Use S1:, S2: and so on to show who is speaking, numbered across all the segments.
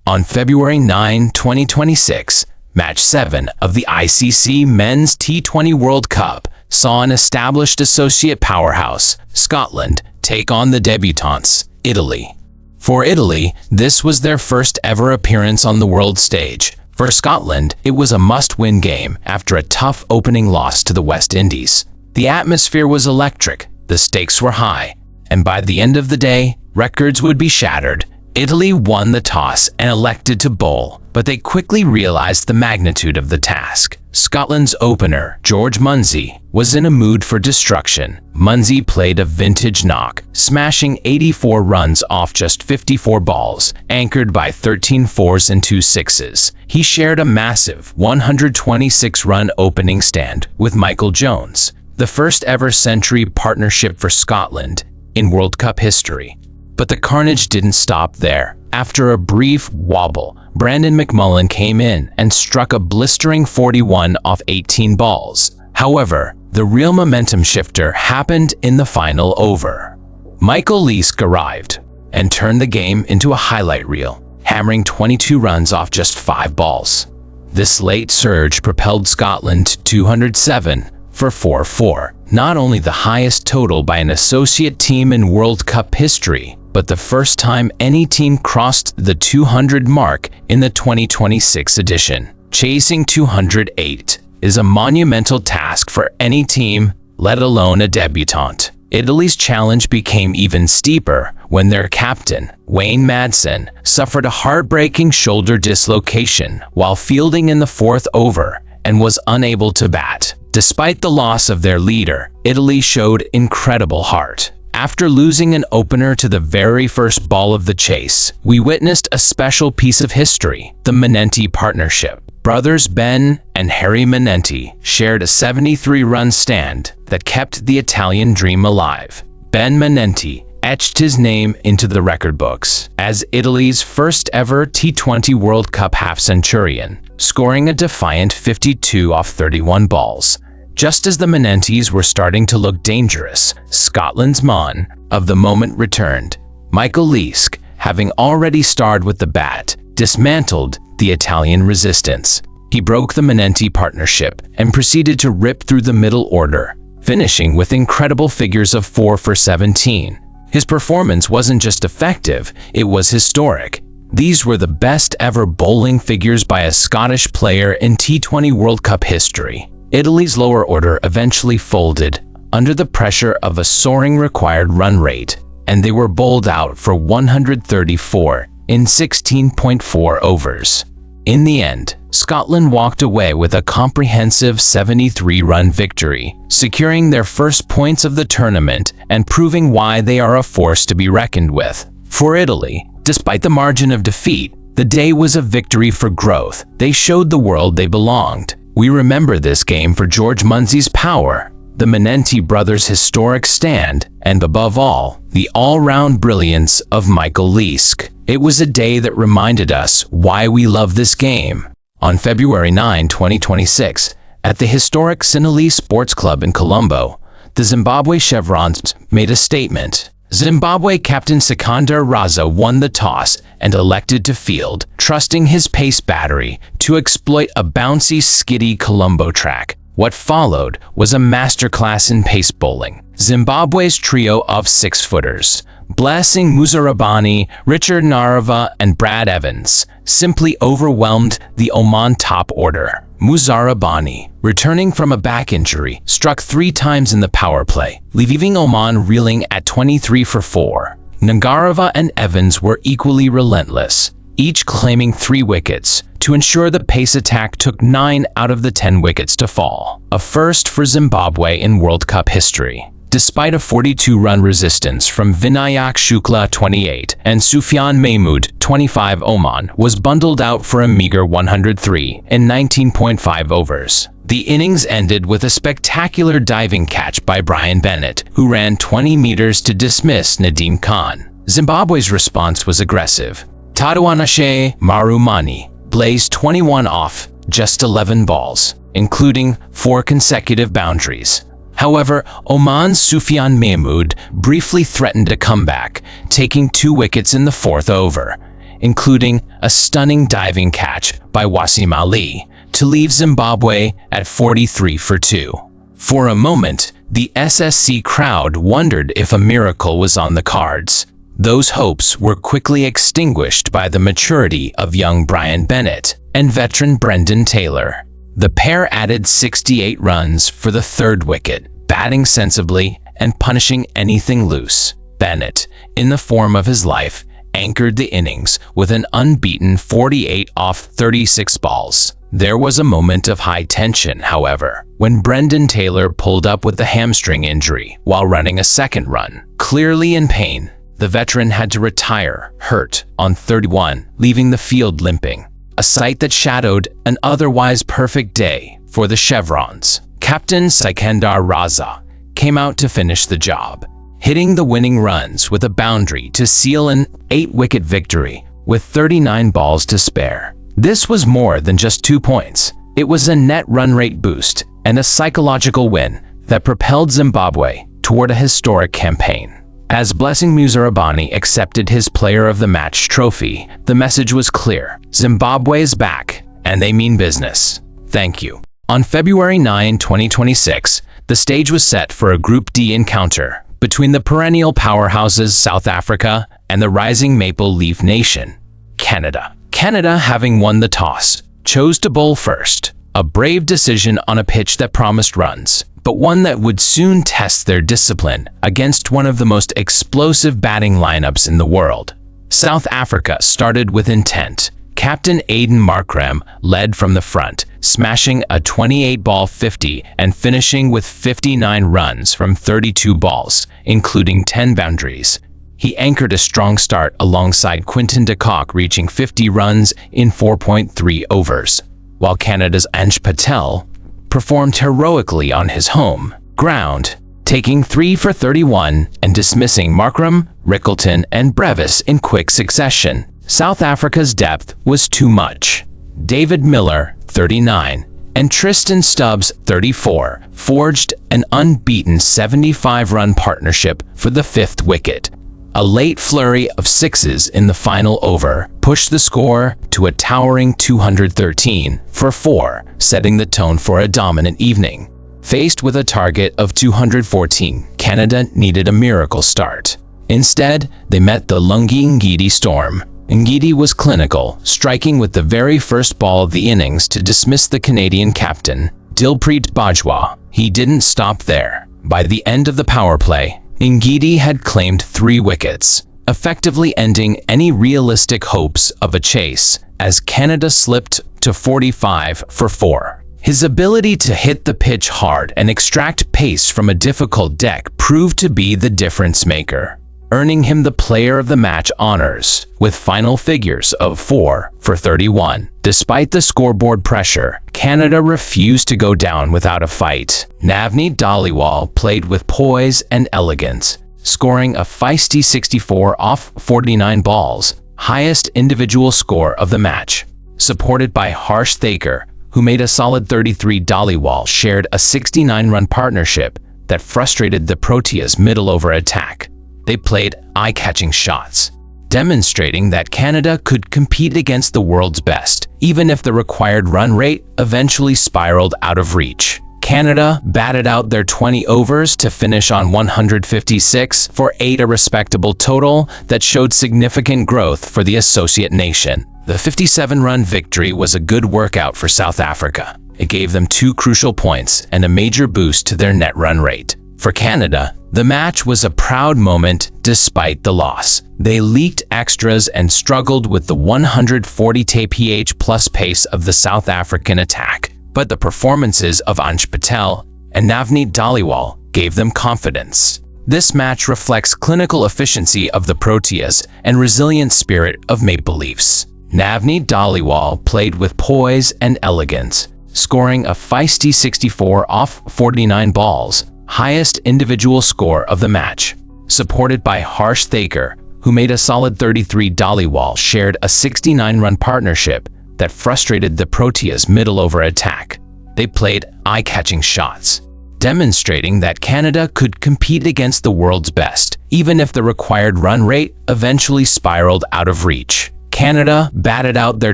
S1: On February 9, 2026, Match 7 of the ICC Men's T20 World Cup saw an established associate powerhouse, Scotland, take on the debutantes, Italy. For Italy, this was their first ever appearance on the world stage. For Scotland, it was a must-win game after a tough opening loss to the West Indies. The atmosphere was electric, the stakes were high, and by the end of the day, records would be shattered. Italy won the toss and elected to bowl, but they quickly realized the magnitude of the task. Scotland's opener, George Munsey, was in a mood for destruction. Munsey played a vintage knock, smashing 84 runs off just 54 balls, anchored by 13 fours and 2 sixes. He shared a massive 126-run opening stand with Michael Jones, the first ever century partnership for Scotland in World Cup history. But the carnage didn't stop there. After a brief wobble, Brandon McMullen came in and struck a blistering 41 off 18 balls. However, the real momentum shifter happened in the final over. Michael Leask arrived and turned the game into a highlight reel, hammering 22 runs off just 5 balls. This late surge propelled Scotland to 207 for 4-4, not only the highest total by an associate team in World Cup history, but the first time any team crossed the 200 mark in the 2026 edition. Chasing 208 is a monumental task for any team, let alone a debutante. Italy's challenge became even steeper when their captain, Wayne Madsen, suffered a heartbreaking shoulder dislocation while fielding in the 4th over and was unable to bat. Despite the loss of their leader, Italy showed incredible heart. After losing an opener to the very first ball of the chase, we witnessed a special piece of history, the Manenti partnership. Brothers Ben and Harry Manenti shared a 73-run stand that kept the Italian dream alive. Ben Manenti etched his name into the record books as Italy's first ever T20 World Cup half-centurion, scoring a defiant 52 off 31 balls. Just as the Manentis were starting to look dangerous, Scotland's man of the moment returned. Michael Leask, having already starred with the bat, dismantled the Italian resistance. He broke the Manenti partnership and proceeded to rip through the middle order, finishing with incredible figures of 4 for 17. His performance wasn't just effective, it was historic. These were the best ever bowling figures by a Scottish player in T20 World Cup history. Italy's lower order eventually folded under the pressure of a soaring required run rate, and they were bowled out for 134 in 16.4 overs. In the end, Scotland walked away with a comprehensive 73-run victory, securing their first points of the tournament and proving why they are a force to be reckoned with. For Italy, despite the margin of defeat, the day was a victory for growth. They showed the world they belonged. We remember this game for George Munsey's power, the Manenti brothers' historic stand, and above all, the all-round brilliance of Michael Leask. It was a day that reminded us why we love this game. On February 9, 2026, at the historic Sinhalese Sports Club in Colombo, the Zimbabwe Chevrons made a statement. Zimbabwe captain Sikandar Raza won the toss and elected to field, trusting his pace battery to exploit a bouncy, skiddy Colombo track. What followed was a masterclass in pace bowling. Zimbabwe's trio of 6-footers, Blessing Muzarabani, Richard Narava, and Brad Evans, simply overwhelmed the Oman top order. Muzarabani, returning from a back injury, struck 3 times in the power play, leaving Oman reeling at 23 for 4. Nagarava and Evans were equally relentless, each claiming 3 wickets, to ensure the pace attack took 9 out of the 10 wickets to fall, a first for Zimbabwe in World Cup history. Despite a 42-run resistance from Vinayak Shukla 28 and Sufyan Mahmood 25, Oman was bundled out for a meager 103 in 19.5 overs. The innings ended with a spectacular diving catch by Brian Bennett, who ran 20 meters to dismiss Nadeem Khan. Zimbabwe's response was aggressive. Taduanashe Marumani blazed 21 off just 11 balls, including 4 consecutive boundaries. However, Oman's Sufyan Mahmood briefly threatened a comeback, taking 2 wickets in the 4th over. including a stunning diving catch by Wasim Ali to leave Zimbabwe at 43 for 2. For a moment, the SSC crowd wondered if a miracle was on the cards. Those hopes were quickly extinguished by the maturity of young Brian Bennett and veteran Brendan Taylor. The pair added 68 runs for the third wicket, batting sensibly and punishing anything loose. Bennett, in the form of his life, anchored the innings with an unbeaten 48 off 36 balls. There was a moment of high tension, however, when Brendan Taylor pulled up with a hamstring injury while running a second run. Clearly in pain, the veteran had to retire, hurt, on 31, leaving the field limping, a sight that shadowed an otherwise perfect day for the Chevrons. Captain Sikandar Raza came out to finish the job, hitting the winning runs with a boundary to seal an 8-wicket victory with 39 balls to spare. This was more than just 2 points. It was a net run rate boost and a psychological win that propelled Zimbabwe toward a historic campaign. As Blessing Musarabani accepted his Player of the Match trophy, the message was clear: Zimbabwe is back, and they mean business. Thank you. On February 9, 2026, the stage was set for a Group D encounter between the perennial powerhouses South Africa and the rising maple leaf nation, Canada. Canada, having won the toss, chose to bowl first, a brave decision on a pitch that promised runs, but one that would soon test their discipline against one of the most explosive batting lineups in the world. South Africa started with intent. Captain Aiden Markram led from the front, smashing a 28-ball 50 and finishing with 59 runs from 32 balls, including 10 boundaries. He anchored a strong start alongside Quinton de Kock, reaching 50 runs in 4.3 overs, while Canada's Anj Patel performed heroically on his home ground, taking 3 for 31 and dismissing Markram, Rickleton, and Brevis in quick succession. South Africa's depth was too much. David Miller, 39, and Tristan Stubbs, 34, forged an unbeaten 75-run partnership for the 5th wicket. A late flurry of sixes in the final over pushed the score to a towering 213 for 4, setting the tone for a dominant evening. Faced with a target of 214, Canada needed a miracle start. Instead, they met the Lungi Ngidi storm. Ngidi was clinical, striking with the very first ball of the innings to dismiss the Canadian captain, Dilpreet Bajwa. He didn't stop there. By the end of the power play, Ngidi had claimed 3 wickets, effectively ending any realistic hopes of a chase as Canada slipped to 45 for 4. His ability to hit the pitch hard and extract pace from a difficult deck proved to be the difference maker, earning him the Player of the Match honors with final figures of 4 for 31. Despite the scoreboard pressure, Canada refused to go down without a fight. Navneet Dhaliwal played with poise and elegance, scoring a feisty 64 off 49 balls, highest individual score of the match. Supported by Harsh Thakur, who made a solid 33, Dhaliwal shared a 69-run partnership that frustrated the Proteas' middle-over attack. They played eye-catching shots, demonstrating that Canada could compete against the world's best, even if the required run rate eventually spiraled out of reach. Canada batted out their 20 overs to finish on 156 for 8, a respectable total that showed significant growth for the associate nation. The 57-run victory was a good workout for South Africa. It gave them 2 crucial points and a major boost to their net run rate. For Canada, the match was a proud moment despite the loss. They leaked extras and struggled with the 140 kph plus pace of the South African attack, but the performances of Anj Patel and Navneet Dhaliwal gave them confidence. This match reflects clinical efficiency of the Proteas and resilient spirit of Maple Leafs. Navneet Dhaliwal played with poise and elegance, scoring a feisty 64 off 49 balls, highest individual score of the match. Supported by Harsh Thakur, who made a solid 33, Dhaliwal shared a 69-run partnership that frustrated the Proteas' middle-over attack. They played eye-catching shots, demonstrating that Canada could compete against the world's best, even if the required run rate eventually spiraled out of reach. Canada batted out their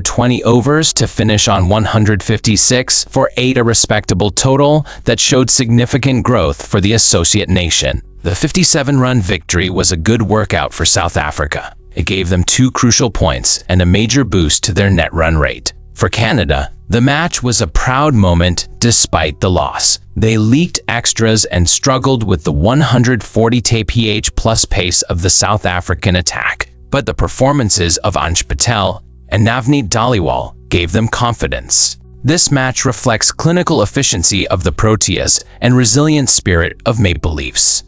S1: 20 overs to finish on 156 for 8, a respectable total that showed significant growth for the associate nation. The 57-run victory was a good workout for South Africa. It gave them 2 crucial points and a major boost to their net run rate. For Canada, the match was a proud moment despite the loss. They leaked extras and struggled with the 140 kph+ pace of the South African attack. But the performances of Ansh Patel and Navneet Dhaliwal gave them confidence. This match reflects clinical efficiency of the Proteas and resilient spirit of Maple Leafs.